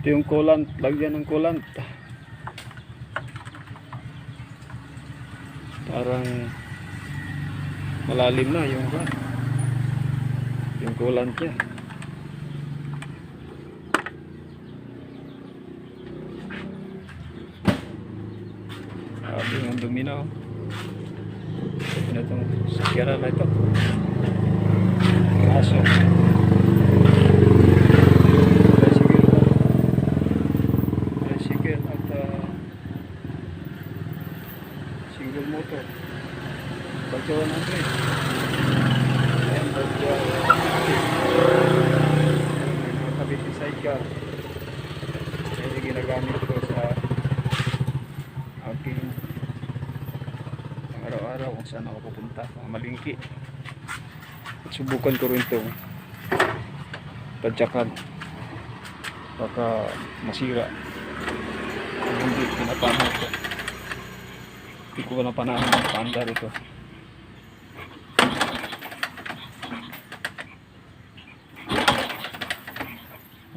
Ito yung coolant, lagyan ng coolant. Parang malalim na yung coolant niya. Sabi ng dumi na oh. Ito itong sakyaran na ito. Kaso single motor Pagkawa natin ayan Pagkawa nakabit yung sidecar kaya ginagamit ko sa aking araw-araw kung saan ako pupunta mga malingki at subukan ko rin itong tadyakan baka masira kung hindi pinapanaw ko. Hindi ko na panahan ng panda rito.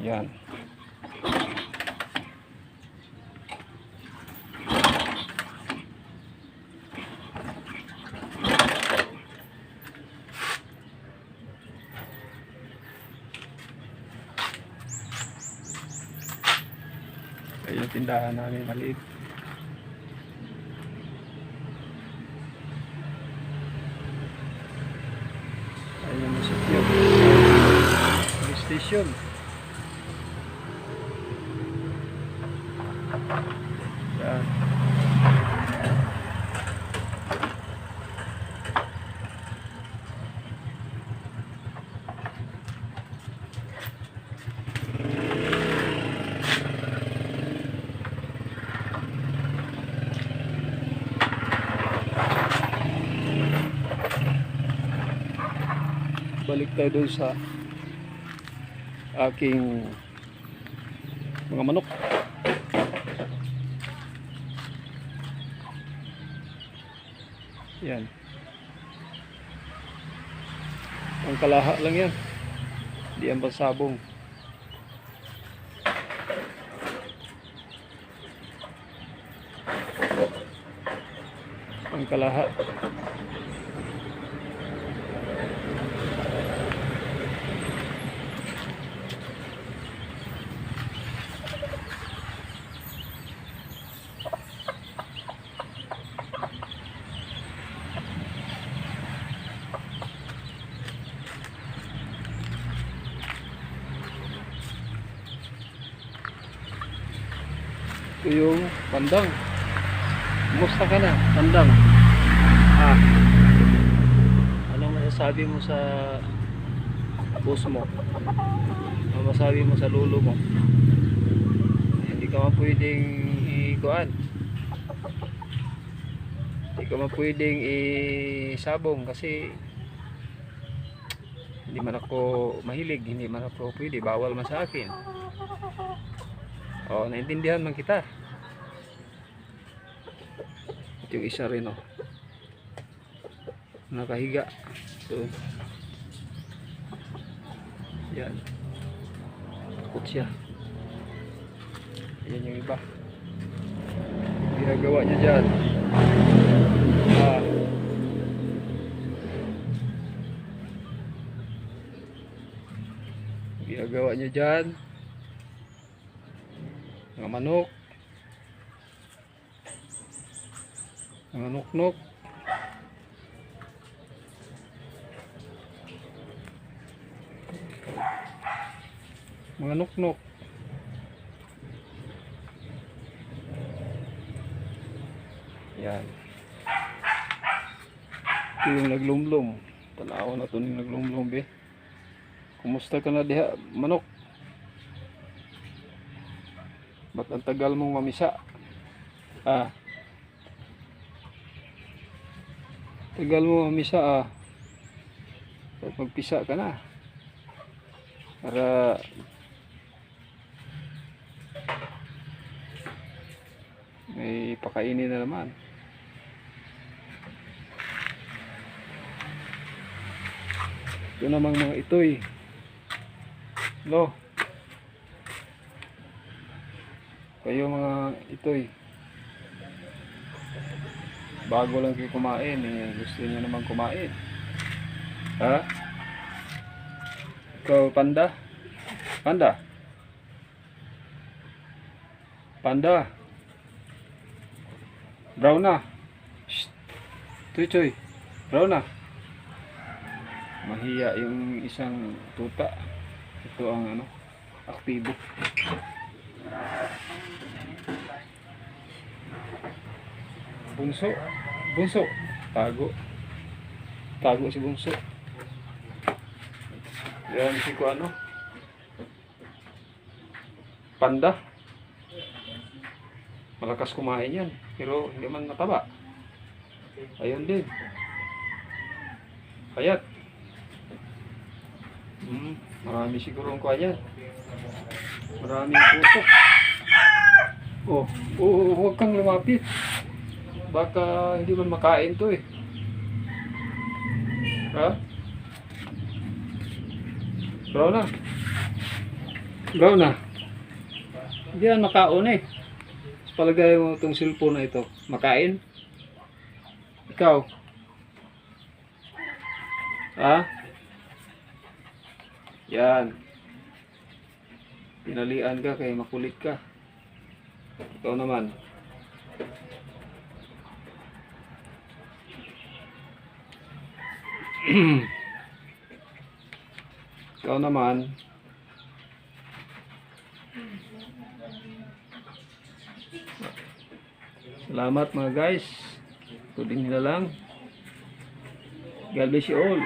Yan. Ayun yung tindahan namin maliit. Ayun yung sityo. Police station. Yan. Balik tayo doon sa aking mga manok. Yan. Ang kalaha lang yan. Hindi yan pasabong. Ang kalaha. Ito yung pandang. Kumusta ka na, pandang? Anong masasabi mo sa puso mo? Anong masasabi mo sa lulo mo? Hindi ka man pwedeng ikuan. Hindi ka man pwedeng isabong kasi hindi man ako mahilig, hindi man ako pwede, bawal man sa akin. Oh, naintindihan man kita. Ito yung isa rin oh. Nakahiga. So, yan. Takot siya. Yan yung iba. Ginagawa niya dyan. Ginagawa niya dyan. Mga manok, mga nuknuk, mga nuknuk. Yan. Ito yung naglumlum Tanawa na ito ning naglumlum be. Kumusta ka na diha, manok? Ba't ang tagal mong mamisa? Tagal mo mamisa Ba't magpisa ka na? Para may pakainin na naman. Ito namang mga itoy. Lo. Kayo mga itoy. Bago lang kayo kumain, gusto niyo naman kumain. Ha? Ikaw, panda? Panda? Panda? Brown na? Shh. Tuchoy. Brown na? Mahiya yung isang tuta. Ito ang aktibo. Bunso. Bunso. Tago si Bunso. Yan si Panda. Malakas kumain yan. Pero hindi man mataba. Ayun din. Hayat. Marami siguro ang kaya. Maraming puso. Huwag kang lumapit. Baka hindi man makain to eh. Ha? Brown na. Brown na. Hindi yan makaon eh. Palagay mo itong cellphone na ito. Makain? Ikaw? Ha? Yan. Pinalian ka kaya makulit ka. Ikaw naman. Ikaw naman. Salamat mga guys. Tuding nila lang. God bless you all.